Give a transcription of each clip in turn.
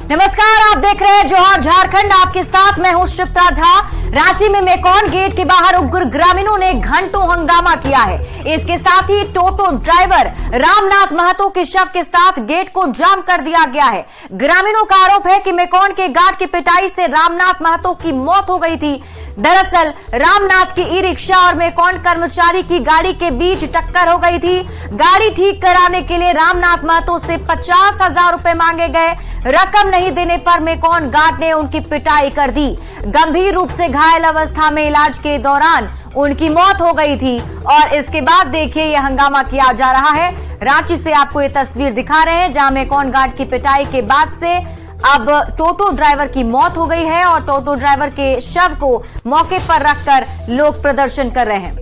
नमस्कार, आप देख रहे हैं जोहर झारखंड। आपके साथ मैं हूं शिप्रा झा। रांची में मेकॉन गेट के बाहर उग्र ग्रामीणों ने घंटों हंगामा किया है। इसके साथ ही टोटो ड्राइवर रामनाथ महतो के शव के साथ गेट को जाम कर दिया गया है। ग्रामीणों का आरोप है कि मेकॉन के गार्ड की पिटाई से रामनाथ महतो की मौत हो गई थी। दरअसल रामनाथ की ई रिक्शा और मेकॉन कर्मचारी की गाड़ी के बीच टक्कर हो गई थी। गाड़ी ठीक कराने के लिए रामनाथ महतो से 50,000 रुपए मांगे गए। रकम नहीं देने पर मेकॉन गार्ड ने उनकी पिटाई कर दी। गंभीर रूप से घायल अवस्था में इलाज के दौरान उनकी मौत हो गई थी। और इसके बाद देखिए यह हंगामा किया जा रहा है। रांची से आपको ये तस्वीर दिखा रहे हैं जहां मेकॉन गार्ड की पिटाई के बाद से अब टोटो ड्राइवर की मौत हो गई है और टोटो ड्राइवर के शव को मौके पर रखकर लोग प्रदर्शन कर रहे हैं।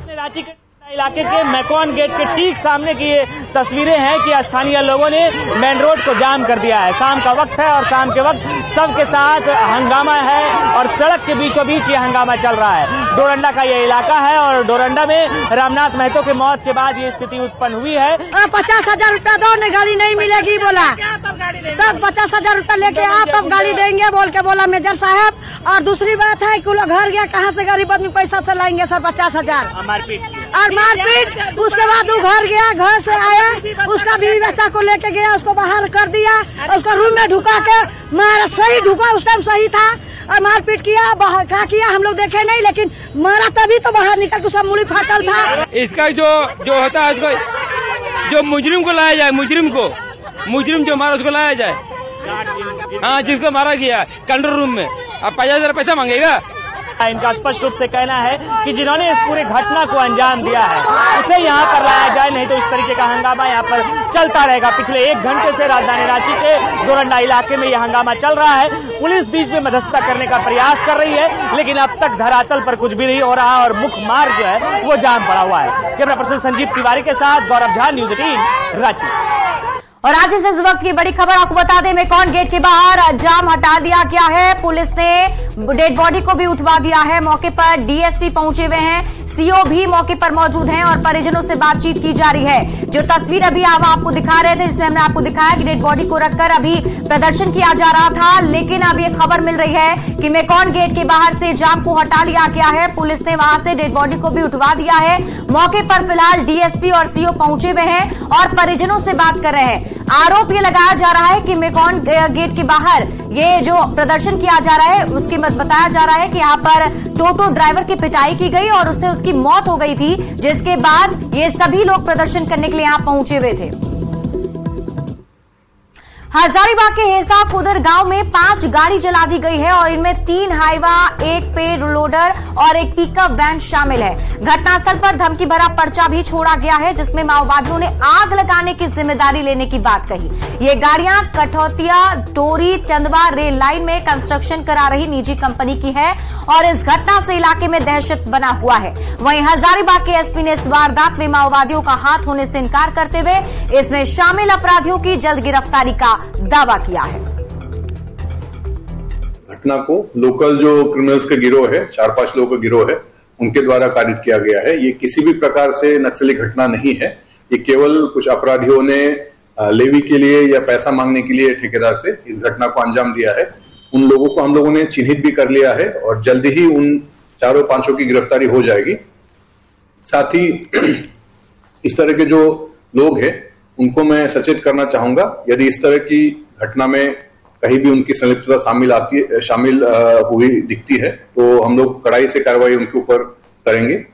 रांची के इलाके के मेकॉन गेट के ठीक सामने की ये तस्वीरें हैं कि स्थानीय लोगों ने मेन रोड को जाम कर दिया है। शाम का वक्त है और शाम के वक्त सबके साथ हंगामा है और सड़क के बीचों बीच ये हंगामा चल रहा है। डोरंडा का ये इलाका है और डोरंडा में रामनाथ महतो के मौत के बाद ये स्थिति उत्पन्न हुई है। 50,000 रुपया दो, ने गाड़ी नहीं मिलेगी बोला, तब 50,000 रुपया लेके आप तब गाड़ी देंगे बोल के बोला मेजर साहब। और दूसरी बात है कि घर गया, कहाँ से गरीब आदमी पैसा से लाएंगे सर 50,000 और मारपीट। उसके बाद वो घर गया, घर से आया, उसका बीवी बच्चा को लेके गया, उसको बाहर कर दिया, उसको रूम में ढुका के मारा। सही ढुका, उस टाइम सही था और मारपीट किया। क्या किया हम लोग देखे नहीं, लेकिन मारा तभी तो बाहर निकल के उसका मुड़ी फाटल था। इसका जो होता है उसको, जो मुजरिम को लाया जाए, मुजरिम जो मारा उसको लाया जाए। हाँ, जिसको मारा गया कंट्रोल रूम में, अब 50,000 पैसा मांगेगा। इनका स्पष्ट रूप से कहना है कि जिन्होंने इस पूरी घटना को अंजाम दिया है उसे यहाँ पर लाया जाए, नहीं तो इस तरीके का हंगामा यहाँ पर चलता रहेगा। पिछले 1 घंटे से राजधानी रांची के डोरंडा इलाके में यह हंगामा चल रहा है। पुलिस बीच में मध्यस्थता करने का प्रयास कर रही है, लेकिन अब तक धरातल पर कुछ भी नहीं हो रहा और मुख्य मार्ग जो है वो जाम पड़ा हुआ है। कैमरा पर्सन संजीव तिवारी के साथ गौरव झा, न्यूज 18 रांची। और रांची से इस वक्त की बड़ी खबर आपको बता दें, मेकॉन गेट के बाहर जाम हटा दिया गया है। पुलिस ने डेड बॉडी को भी उठवा दिया है। मौके पर डीएसपी पहुंचे हुए हैं, सीओ भी मौके पर मौजूद हैं और परिजनों से बातचीत की जा रही है। जो तस्वीर अभी आप आपको दिखा रहे थे, जिसमें हमने आपको दिखाया कि डेड बॉडी को रखकर अभी प्रदर्शन किया जा रहा था, लेकिन अब ये खबर मिल रही है कि मेकॉन गेट के बाहर से जाम को हटा लिया गया है। पुलिस ने वहां से डेड बॉडी को भी उठवा दिया है। मौके पर फिलहाल डीएसपी और सीओ पहुंचे हुए हैं और परिजनों से बात कर रहे हैं। आरोप ये लगाया जा रहा है कि मेकॉन गेट के बाहर ये जो प्रदर्शन किया जा रहा है उसके बताया जा रहा है कि यहाँ पर टोटो ड्राइवर की पिटाई की गई और उससे उसकी मौत हो गई थी, जिसके बाद ये सभी लोग प्रदर्शन करने के लिए यहाँ पहुंचे हुए थे। हजारीबाग के हेसा खुदर गांव में 5 गाड़ी जला दी गई है और इनमें 3 हाइवा, 1 पे लोडर और 1 पिकअप वैन शामिल है। घटनास्थल पर धमकी भरा पर्चा भी छोड़ा गया है, जिसमें माओवादियों ने आग लगाने की जिम्मेदारी लेने की बात कही। ये गाड़ियां कठौतिया डोरी चंदवा रेल लाइन में कंस्ट्रक्शन करा रही निजी कंपनी की है और इस घटना से इलाके में दहशत बना हुआ है। वहीं हजारीबाग के एसपी ने इस वारदात में माओवादियों का हाथ होने से इनकार करते हुए इसमें शामिल अपराधियों की जल्द गिरफ्तारी का दावा किया है। घटना को लोकल जो क्रिमिनल्स का गिरोह है, 4-5 लोगों का गिरोह है, उनके द्वारा कारित किया गया है। ये किसी भी प्रकार से नक्सली घटना नहीं है। ये केवल कुछ अपराधियों ने लेवी के लिए या पैसा मांगने के लिए ठेकेदार से इस घटना को अंजाम दिया है। उन लोगों को हम लोगों ने चिन्हित भी कर लिया है और जल्दी ही उन 4-5 की गिरफ्तारी हो जाएगी। साथ ही इस तरह के जो लोग हैं उनको मैं सचेत करना चाहूंगा, यदि इस तरह की घटना में कहीं भी उनकी संलिप्तता शामिल हुई दिखती है तो हम लोग कड़ाई से कार्रवाई उनके ऊपर करेंगे।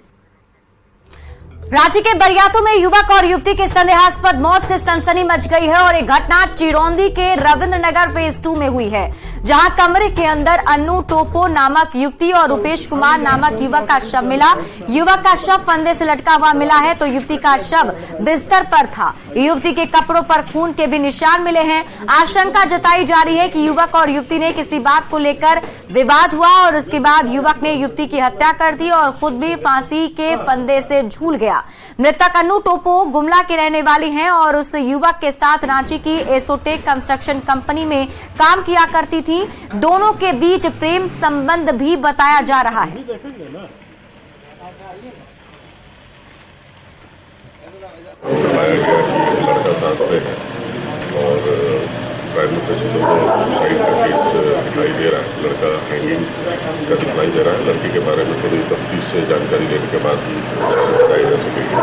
रांची के बरियातू में युवक और युवती की संदेहास्पद मौत से सनसनी मच गई है और एक घटना चिरौंदी के रविंद्र नगर फेज 2 में हुई है, जहां कमरे के अंदर अन्नू टोपो नामक युवती और रुपेश कुमार नामक युवक का शव मिला। युवक का शव फंदे से लटका हुआ मिला है तो युवती का शव बिस्तर पर था। युवती के कपड़ों पर खून के भी निशान मिले हैं। आशंका जताई जा रही है कि युवक और युवती ने किसी बात को लेकर विवाद हुआ और उसके बाद युवक ने युवती की हत्या कर दी और खुद भी फांसी के फंदे से झूल गया। मृतक अन्नू टोपो गुमला की रहने वाली हैं और उस युवक के साथ रांची की एसोटेक कंस्ट्रक्शन कंपनी में काम किया करती थी। दोनों के बीच प्रेम संबंध भी बताया जा रहा है। बताया गया कि लड़का साथ में है और प्राइम मिनिस्टर को सुसाइड का केस दिखाई दे रहा है, लड़का हैंगिंग का दिखाई दे रहा है। लड़की के बारे में थोड़ी तफ्तीश से जानकारी लेने के बाद ही बताई जा सकेगी।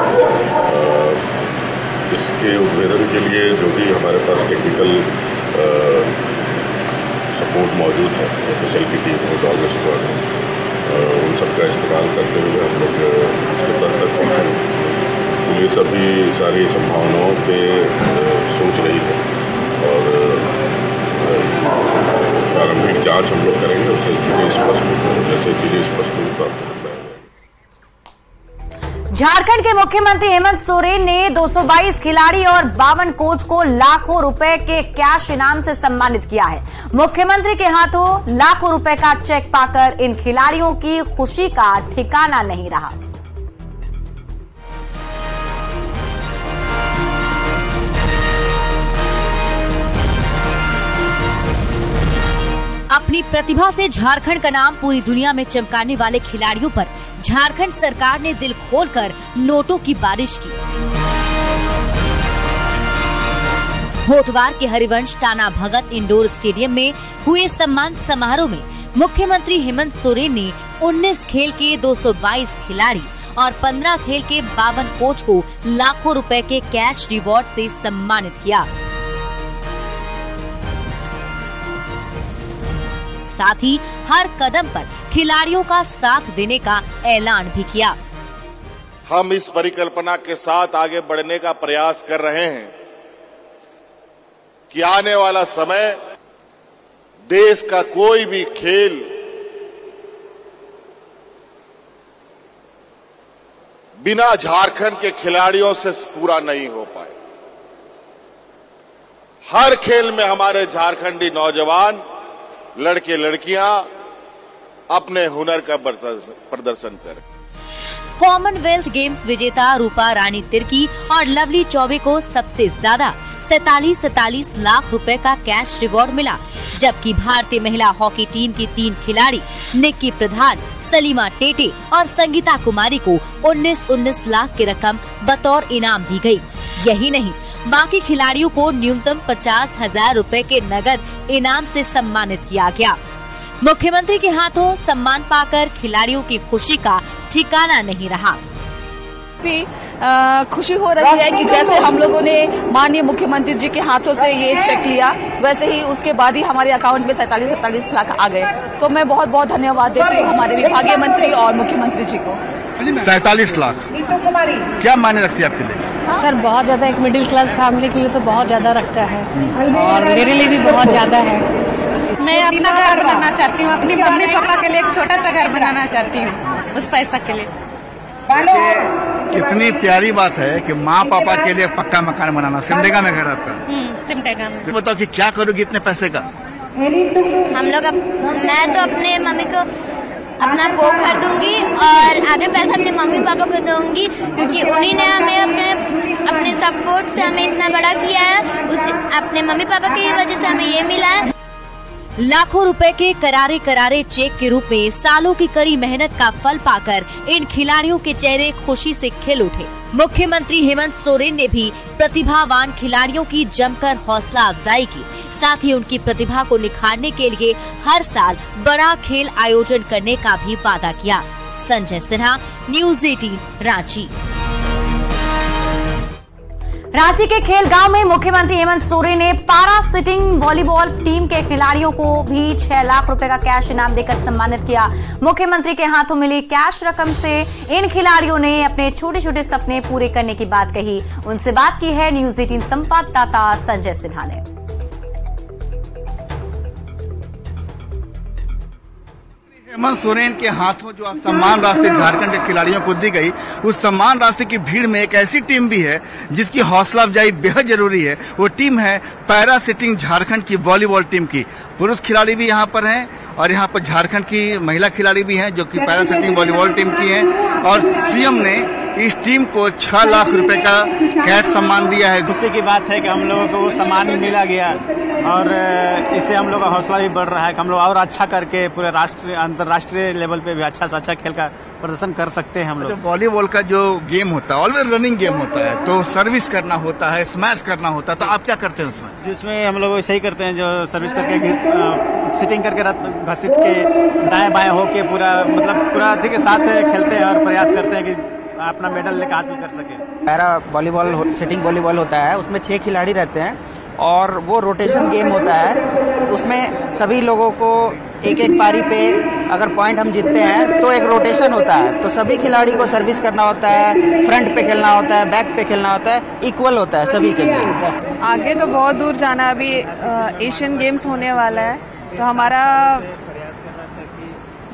इसके उद्भेदन के लिए जो भी हमारे पास टेक्निकल सपोर्ट मौजूद है, एफएसएल की टीम हो, डॉग स्क्वाड हो, उन सबका इस्तेमाल करते हुए हम लोग इसके तहत पहुँचे। पुलिस अभी सारी संभावनाओं पे सोच रही है और प्रारंभिक जांच हम लोग करेंगे, उससे चीजें स्पष्ट होगा। झारखंड के मुख्यमंत्री हेमंत सोरेन ने 222 खिलाड़ी और 52 कोच को लाखों रुपए के कैश इनाम से सम्मानित किया है। मुख्यमंत्री के हाथों लाखों रुपए का चेक पाकर इन खिलाड़ियों की खुशी का ठिकाना नहीं रहा। अपनी प्रतिभा से झारखंड का नाम पूरी दुनिया में चमकाने वाले खिलाड़ियों पर झारखंड सरकार ने दिल खोलकर नोटों की बारिश की। होटवार के हरिवंश टाना भगत इंडोर स्टेडियम में हुए सम्मान समारोह में मुख्यमंत्री हेमंत सोरेन ने 19 खेल के 222 खिलाड़ी और 15 खेल के 52 कोच को लाखों रुपए के कैश रिवॉर्ड से सम्मानित किया। साथ ही हर कदम पर खिलाड़ियों का साथ देने का ऐलान भी किया। हम इस परिकल्पना के साथ आगे बढ़ने का प्रयास कर रहे हैं कि आने वाला समय देश का कोई भी खेल बिना झारखंड के खिलाड़ियों से पूरा नहीं हो पाए। हर खेल में हमारे झारखंडी नौजवान लड़के लड़कियां अपने हुनर का प्रदर्शन करें। कॉमनवेल्थ गेम्स विजेता रूपा रानी तिर्की और लवली चौबे को सबसे ज्यादा 47 लाख रुपए का कैश रिवॉर्ड मिला, जबकि भारतीय महिला हॉकी टीम की 3 खिलाड़ी निक्की प्रधान, सलीमा टेटे और संगीता कुमारी को 19 लाख की रकम बतौर इनाम दी गई। यही नहीं, बाकी खिलाड़ियों को न्यूनतम 50,000 रुपए के नगद इनाम से सम्मानित किया गया। मुख्यमंत्री के हाथों सम्मान पाकर खिलाड़ियों की खुशी का ठिकाना नहीं रहा। खुशी हो रही है कि जैसे हम लोगों ने माननीय मुख्यमंत्री जी के हाथों से ये चेक लिया, वैसे ही उसके बाद ही हमारे अकाउंट में 47 लाख आ गए। तो मैं बहुत बहुत धन्यवाद देती हूँ हमारे विभागीय मंत्री और मुख्यमंत्री जी को। 47 लाख क्या मायने रखती है आपके लिए? सर बहुत ज्यादा, एक मिडिल क्लास फैमिली के लिए तो बहुत ज्यादा रखता है और मेरे लिए भी बहुत ज्यादा है। मैं अपना घर बनाना चाहती हूँ, अपनी मम्मी पापा के लिए एक छोटा सा घर बनाना चाहती हूँ उस पैसा के लिए। कितनी प्यारी बात है कि माँ पापा के लिए पक्का मकान बनाना। सिमडेगा में घर आपका? सिमडेगा में। बताओ कि क्या करोगी इतने पैसे का? मैं तो अपने मम्मी को अपना वो कर दूंगी और आगे पैसा अपने मम्मी पापा को दूंगी, क्योंकि उन्हीं ने हमें अपने सपोर्ट से हमें इतना बड़ा किया है। अपने मम्मी पापा की वजह से हमें ये मिला है। लाखों रुपए के करारे चेक के रूप में सालों की कड़ी मेहनत का फल पाकर इन खिलाड़ियों के चेहरे खुशी से खिल उठे। मुख्यमंत्री हेमंत सोरेन ने भी प्रतिभावान खिलाड़ियों की जमकर हौसला अफजाई की, साथ ही उनकी प्रतिभा को निखारने के लिए हर साल बड़ा खेल आयोजन करने का भी वादा किया। संजय सिन्हा, न्यूज़ 18, रांची। रांची के खेल गांव में मुख्यमंत्री हेमंत सोरेन ने पारा सिटिंग वॉलीबॉल टीम के खिलाड़ियों को भी 6 लाख रुपए का कैश इनाम देकर सम्मानित किया। मुख्यमंत्री के हाथों मिली कैश रकम से इन खिलाड़ियों ने अपने छोटे छोटे सपने पूरे करने की बात कही। उनसे बात की है न्यूज़ 18 संवाददाता संजय सिन्हा ने। हेमंत सोरेन के हाथों जो सम्मान राशि झारखंड के खिलाड़ियों को दी गई, उस सम्मान राशि की भीड़ में एक ऐसी टीम भी है जिसकी हौसला अफजाई बेहद जरूरी है। वो टीम है पैरा सिटिंग झारखंड की वॉलीबॉल टीम की। पुरुष खिलाड़ी भी यहाँ पर हैं और यहाँ पर झारखंड की महिला खिलाड़ी भी हैं जो कि पैरा सिटिंग वॉलीबॉल टीम की हैं। और सीएम ने इस टीम को 6 लाख रुपए का कैश सम्मान दिया है। खुशी की बात है कि हम लोगों को वो सम्मान मिला गया और इससे हम लोग का हौसला भी बढ़ रहा है कि हम लोग और अच्छा करके पूरे राष्ट्रीय अंतर्राष्ट्रीय लेवल पे भी अच्छा से अच्छा खेल का प्रदर्शन कर सकते हैं हम लोग। वॉलीबॉल का जो गेम होता है ऑलवेज रनिंग गेम होता है, तो सर्विस करना होता है, स्मैश करना होता है, तो आप क्या करते हैं उसमें? जिसमें हम लोग वैसे ही करते हैं, जो सर्विस करके सिटिंग करके घसीट के दाएं बाएं होके पूरा अधिक के साथ खेलते हैं और प्रयास करते हैं कि अपना मेडल लेकर हासिल कर सके। पैरा वॉलीबॉल सिटिंग वॉलीबॉल होता है, उसमें 6 खिलाड़ी रहते हैं और वो रोटेशन गेम होता है। उसमें सभी लोगों को एक एक पारी पे अगर पॉइंट हम जीतते हैं तो एक रोटेशन होता है, तो सभी खिलाड़ी को सर्विस करना होता है, फ्रंट पे खेलना होता है, बैक पे खेलना होता है, इक्वल होता है सभी के लिए। आगे तो बहुत दूर जाना है, अभी एशियन गेम्स होने वाला है तो हमारा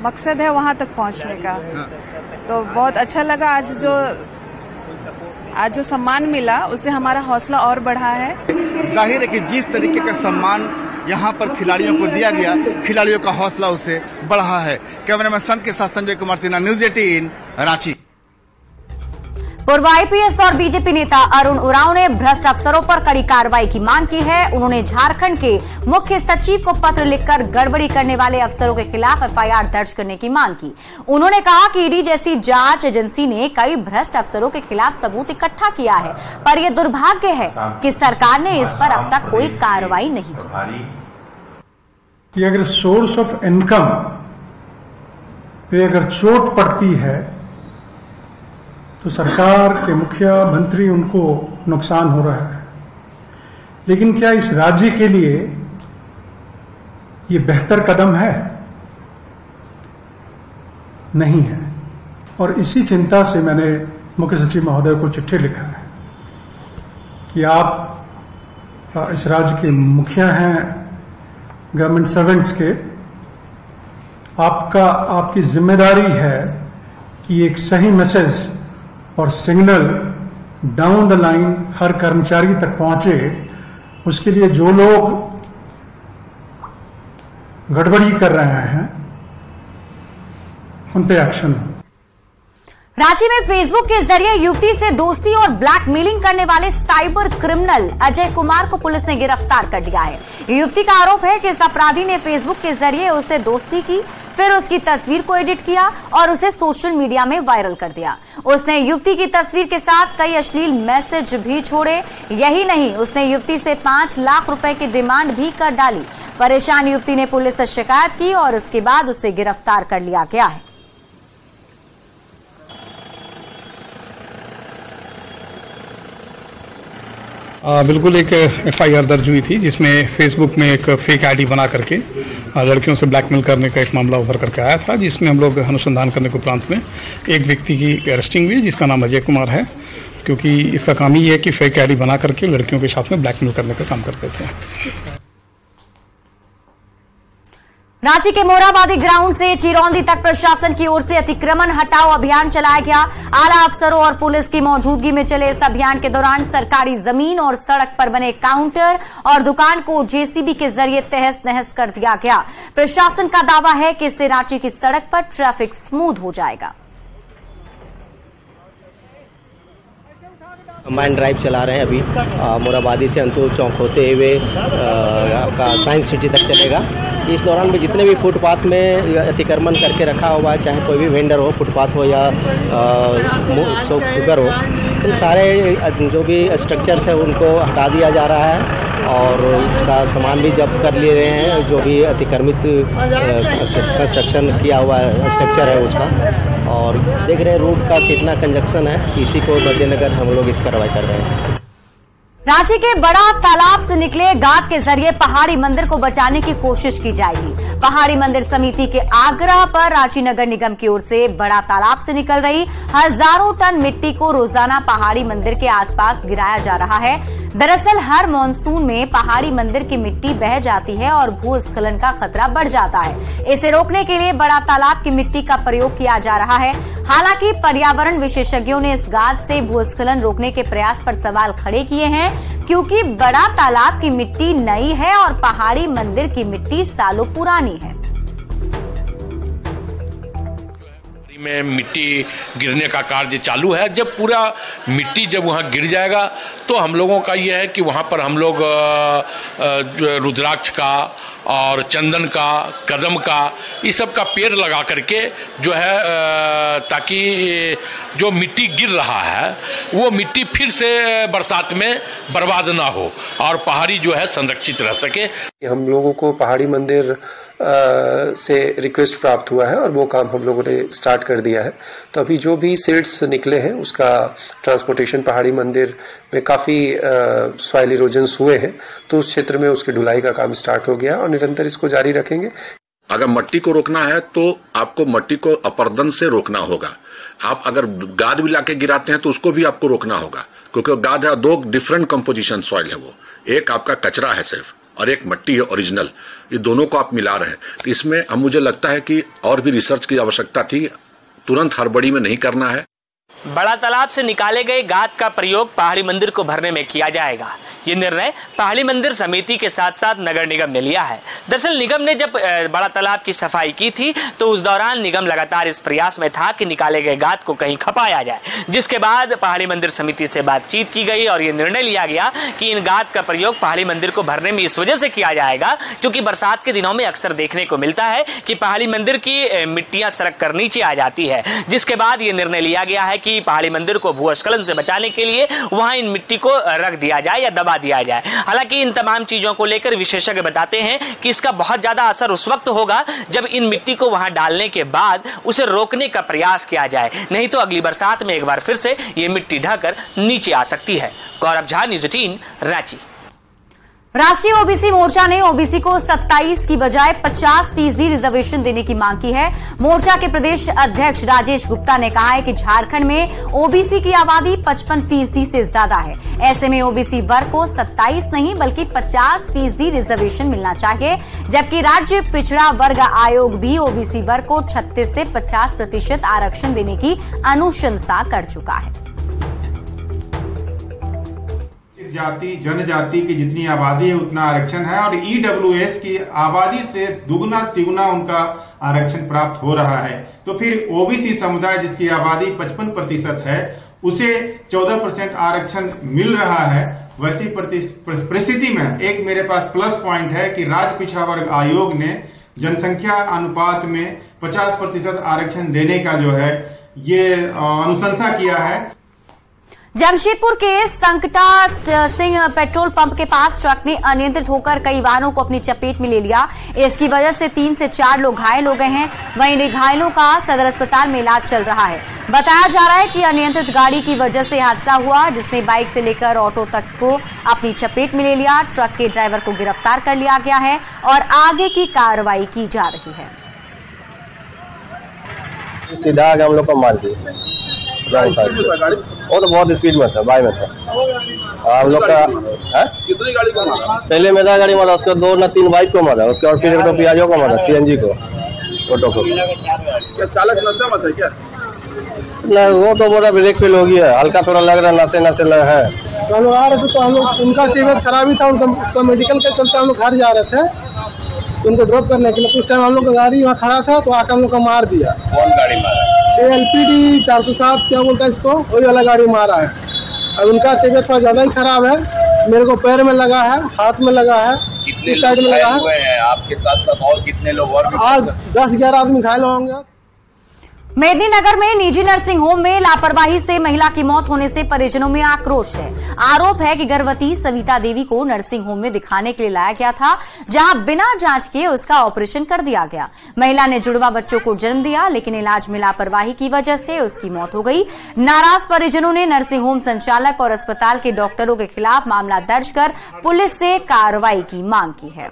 मकसद है वहां तक पहुंचने का। तो बहुत अच्छा लगा आज जो सम्मान मिला उससे हमारा हौसला और बढ़ा है। जाहिर है कि जिस तरीके का सम्मान यहाँ पर खिलाड़ियों को दिया गया, खिलाड़ियों का हौसला उससे बढ़ा है। कैमरामैन संत के साथ संजय कुमार सिन्हा, न्यूज 18 रांची। पूर्व आईपीएस और बीजेपी नेता अरुण उरांव ने भ्रष्ट अफसरों पर कड़ी कार्रवाई की मांग की है। उन्होंने झारखंड के मुख्य सचिव को पत्र लिखकर गड़बड़ी करने वाले अफसरों के खिलाफ एफआईआर दर्ज करने की मांग की। उन्होंने कहा कि ईडी जैसी जांच एजेंसी ने कई भ्रष्ट अफसरों के खिलाफ सबूत इकट्ठा किया है, पर यह दुर्भाग्य है कि सरकार ने इस पर अब तक कोई कार्रवाई नहीं की। अगर सोर्स ऑफ इनकम पे अगर चोट पड़ती है तो सरकार के मुख्यमंत्री उनको नुकसान हो रहा है, लेकिन क्या इस राज्य के लिए ये बेहतर कदम है? नहीं है। और इसी चिंता से मैंने मुख्य सचिव महोदय को चिट्ठी लिखा है कि आप इस राज्य के मुखिया हैं, गवर्नमेंट सर्वेंट्स के, आपकी जिम्मेदारी है कि एक सही मैसेज और सिग्नल डाउन द लाइन हर कर्मचारी तक पहुंचे। उसके लिए जो लोग गड़बड़ी कर रहे हैं उन पे एक्शन हो। रांची में फेसबुक के जरिए युवती से दोस्ती और ब्लैकमेलिंग करने वाले साइबर क्रिमिनल अजय कुमार को पुलिस ने गिरफ्तार कर लिया है। युवती का आरोप है कि इस अपराधी ने फेसबुक के जरिए उससे दोस्ती की, फिर उसकी तस्वीर को एडिट किया और उसे सोशल मीडिया में वायरल कर दिया। उसने युवती की तस्वीर के साथ कई अश्लील मैसेज भी छोड़े। यही नहीं, उसने युवती से 5 लाख रुपए की डिमांड भी कर डाली। परेशान युवती ने पुलिस से शिकायत की और इसके बाद उसे गिरफ्तार कर लिया गया है। बिल्कुल एक एफआईआर दर्ज हुई थी जिसमें फेसबुक में एक फेक आईडी बना करके लड़कियों से ब्लैकमेल करने का एक मामला उभर करके आया था, जिसमें हम लोग अनुसंधान करने के उपरांत में एक व्यक्ति की अरेस्टिंग हुई जिसका नाम अजय कुमार है, क्योंकि इसका काम ही है कि फेक आईडी बना करके लड़कियों के साथ में ब्लैकमेल करने का काम करते थे। रांची के मोराबादी ग्राउंड से चिरौंदी तक प्रशासन की ओर से अतिक्रमण हटाओ अभियान चलाया गया। आला अफसरों और पुलिस की मौजूदगी में चले इस अभियान के दौरान सरकारी जमीन और सड़क पर बने काउंटर और दुकान को जेसीबी के जरिए तहस नहस कर दिया गया। प्रशासन का दावा है कि इससे रांची की सड़क पर ट्रैफिक स्मूथ हो जाएगा। कंबाइंड ड्राइव चला रहे हैं अभी मोराबादी से अंतुल चौक होते हुए आपका साइंस सिटी तक चलेगा। इस दौरान में जितने भी फुटपाथ में अतिक्रमण करके रखा हुआ है, चाहे कोई भी वेंडर हो, फुटपाथ हो या शॉप कीपर हो, उन सारे जो भी स्ट्रक्चर्स है उनको हटा दिया जा रहा है और उसका सामान भी जब्त कर ले रहे हैं। जो भी अतिक्रमित कंस्ट्रक्शन किया हुआ स्ट्रक्चर है उसका, और देख रहे हैं रोड का कितना कंजक्शन है, इसी को मद्देनजर हम लोग इस कार्रवाई कर रहे हैं। रांची के बड़ा तालाब से निकले गाद के जरिए पहाड़ी मंदिर को बचाने की कोशिश की जाएगी। पहाड़ी मंदिर समिति के आग्रह पर रांची नगर निगम की ओर से बड़ा तालाब से निकल रही हजारों टन मिट्टी को रोजाना पहाड़ी मंदिर के आसपास गिराया जा रहा है। दरअसल हर मानसून में पहाड़ी मंदिर की मिट्टी बह जाती है और भूस्खलन का खतरा बढ़ जाता है। इसे रोकने के लिए बड़ा तालाब की मिट्टी का प्रयोग किया जा रहा है। हालांकि पर्यावरण विशेषज्ञों ने इस गाद से भूस्खलन रोकने के प्रयास पर सवाल खड़े किए हैं, क्योंकि बड़ा तालाब की मिट्टी नई है और पहाड़ी मंदिर की मिट्टी सालों पुरानी है। में मिट्टी गिरने का कार्य चालू है। जब पूरा मिट्टी जब वहाँ गिर जाएगा तो हम लोगों का ये है कि वहाँ पर हम लोग रुद्राक्ष का और चंदन का, कदम का, इस सब का पेड़ लगा करके जो है ताकि जो मिट्टी गिर रहा है वो मिट्टी फिर से बरसात में बर्बाद ना हो और पहाड़ी जो है संरक्षित रह सके। हम लोगों को पहाड़ी मंदिर से रिक्वेस्ट प्राप्त हुआ है और वो काम हम लोगों ने स्टार्ट कर दिया है। तो अभी जो भी सीड्स निकले हैं उसका ट्रांसपोर्टेशन पहाड़ी मंदिर में काफ़ी सॉइल इरोजन्स हुए हैं, तो उस क्षेत्र में उसकी ढुलाई का काम स्टार्ट हो गया और निरंतर इसको जारी रखेंगे। अगर मट्टी को रोकना है तो आपको मट्टी को अपरदन से रोकना होगा। आप अगर गाद भी लाके गिराते हैं तो उसको भी आपको रोकना होगा, क्योंकि गाद है, दो डिफरेंट कंपोजिशन सॉइल है, वो एक आपका कचरा है सिर्फ और एक मट्टी है ओरिजिनल, ये दोनों को आप मिला रहे हैं। तो इसमें अब मुझे लगता है कि और भी रिसर्च की आवश्यकता थी, तुरंत हड़बड़ी में नहीं करना है। बड़ा तालाब से निकाले गए गाद का प्रयोग पहाड़ी मंदिर को भरने में किया जाएगा। ये निर्णय पहाड़ी मंदिर समिति के साथ साथ नगर निगम ने लिया है। दरअसल निगम ने जब बड़ा तालाब की सफाई की थी तो उस दौरान निगम लगातार इस प्रयास में था कि निकाले गए गाद को कहीं खपाया जाए, जिसके बाद पहाड़ी मंदिर समिति से बातचीत की गई और ये निर्णय लिया गया कि इन गाद का प्रयोग पहाड़ी मंदिर को भरने में इस वजह से किया जाएगा क्योंकि बरसात के दिनों में अक्सर देखने को मिलता है कि पहाड़ी मंदिर की मिट्टियां सड़क कर नीचे आ जाती है, जिसके बाद ये निर्णय लिया गया है कि पहाड़ी मंदिर को भूस्खलन से बचाने के लिए वहां इन मिट्टी को रख दिया जाए या दबा दिया जाए। हालांकि इन तमाम चीजों को लेकर विशेषज्ञ बताते हैं कि इसका बहुत ज्यादा असर उस वक्त होगा जब इन मिट्टी को वहां डालने के बाद उसे रोकने का प्रयास किया जाए, नहीं तो अगली बरसात में एक बार फिर से ये मिट्टी ढहकर नीचे आ सकती है। गौरव झा, न्यूज़ 18, रांची। राष्ट्रीय ओबीसी मोर्चा ने ओबीसी को 27 की बजाय 50% रिजर्वेशन देने की मांग की है। मोर्चा के प्रदेश अध्यक्ष राजेश गुप्ता ने कहा है कि झारखंड में ओबीसी की आबादी 55% से ज्यादा है। ऐसे में ओबीसी वर्ग को 27 नहीं बल्कि 50% रिजर्वेशन मिलना चाहिए, जबकि राज्य पिछड़ा वर्ग आयोग भी ओबीसी वर्ग को 36 से 50% आरक्षण देने की अनुशंसा कर चुका है। जाति जनजाति की जितनी आबादी है उतना आरक्षण है और ईडब्ल्यूएस की आबादी से दुगना तिगुना उनका आरक्षण प्राप्त हो रहा है। तो फिर ओबीसी समुदाय जिसकी आबादी 55% है उसे 14% आरक्षण मिल रहा है। वैसी परिस्थिति में एक मेरे पास प्लस पॉइंट है कि राज्य पिछड़ा वर्ग आयोग ने जनसंख्या अनुपात में 50% आरक्षण देने का जो है ये अनुशंसा किया है। जमशेदपुर के संकटा सिंह पेट्रोल पंप के पास ट्रक ने अनियंत्रित होकर कई वाहनों को अपनी चपेट में ले लिया। इसकी वजह से 3 से 4 लोग घायल हो गए हैं। वहीं घायलों का सदर अस्पताल में इलाज चल रहा है। बताया जा रहा है कि अनियंत्रित गाड़ी की वजह से हादसा हुआ, जिसने बाइक से लेकर ऑटो तक को अपनी चपेट में ले लिया। ट्रक के ड्राइवर को गिरफ्तार कर लिया गया है और आगे की कार्रवाई की जा रही है। सीधा आगे हम लोग को मार दिया, वो तो बहुत स्पीड में था, बाई में था। हम लोग का कितनी गाड़ी को मारा? पहले मेरा गाड़ी मारा, उसके 2 न 3 बाइक को मारा, उसके बाद फिर पियाजो को मारा, सीएनजी को, ऑटो को। क्या चालक नशा में था क्या? नहीं, वो तो बोला ब्रेक फेल हो गया, हल्का थोड़ा लग रहा, नशे है। तो हम लोग आ रहे थे तो हम लोग उनका तबीयत खराब ही था, उसका मेडिकल के चलते हम लोग घर जा रहे थे तो उनको ड्रॉप करने के लिए। तो उस टाइम हम लोग का गाड़ी वहाँ खड़ा था तो आकर हम लोग को मार दिया। कौन गाड़ी मारा? LPD 407 क्या बोलता है इसको, वही वाला गाड़ी मारा है। अब उनका तबीयत थोड़ा ज्यादा ही खराब है, मेरे को पैर में लगा है, हाथ में लगा है, कितने साइड में लगा है। आपके साथ साथ और कितने लोग और 10-11 आदमी घायल होंगे। मेदिनीनगर में निजी नर्सिंग होम में लापरवाही से महिला की मौत होने से परिजनों में आक्रोश है। आरोप है कि गर्भवती सविता देवी को नर्सिंग होम में दिखाने के लिए लाया गया था, जहां बिना जांच किए उसका ऑपरेशन कर दिया गया। महिला ने जुड़वा बच्चों को जन्म दिया, लेकिन इलाज में लापरवाही की वजह से उसकी मौत हो गई। नाराज परिजनों ने नर्सिंग होम संचालक और अस्पताल के डॉक्टरों के खिलाफ मामला दर्ज कर पुलिस से कार्रवाई की मांग की है।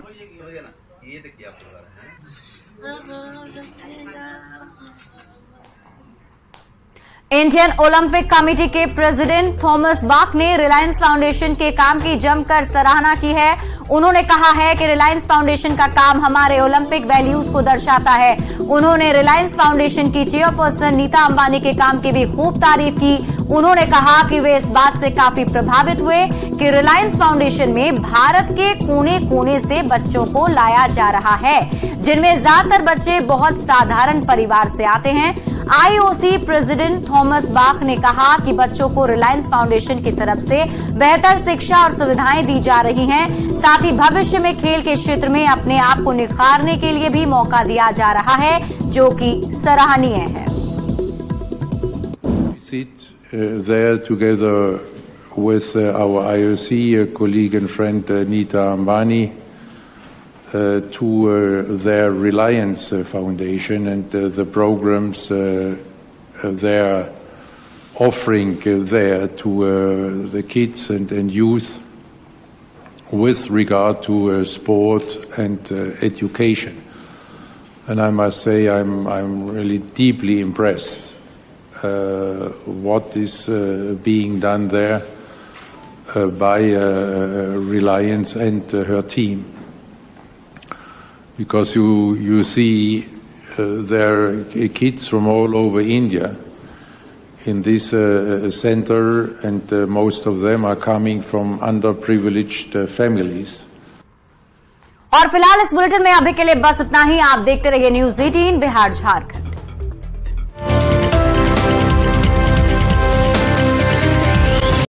इंडियन ओलंपिक कमेटी के प्रेसिडेंट थॉमस बाक ने रिलायंस फाउंडेशन के काम की जमकर सराहना की है। उन्होंने कहा है कि रिलायंस फाउंडेशन का काम हमारे ओलंपिक वैल्यूज को दर्शाता है। उन्होंने रिलायंस फाउंडेशन की चेयरपर्सन नीता अंबानी के काम की भी खूब तारीफ की। उन्होंने कहा कि वे इस बात से काफी प्रभावित हुए कि रिलायंस फाउंडेशन में भारत के कोने कोने से बच्चों को लाया जा रहा है, जिनमें ज्यादातर बच्चे बहुत साधारण परिवार से आते हैं। आईओसी प्रेसिडेंट थॉमस बाख ने कहा कि बच्चों को रिलायंस फाउंडेशन की तरफ से बेहतर शिक्षा और सुविधाएं दी जा रही हैं। साथ ही भविष्य में खेल के क्षेत्र में अपने आप को निखारने के लिए भी मौका दिया जा रहा है, जो कि सराहनीय है। There together with our IOC colleague and friend Nita Ambani to their Reliance Foundation and the programs they're offering there to the kids and youth with regard to sport and education. And I must say I'm really deeply impressed what is being done there by Reliance and her team, because you see there are kids from all over India in this center, and most of them are coming from underprivileged families. और फिलहाल इस bulletin में अभी के लिए बस इतना ही। आप देखते रहिए न्यूज़ 18 बिहार झारखंड।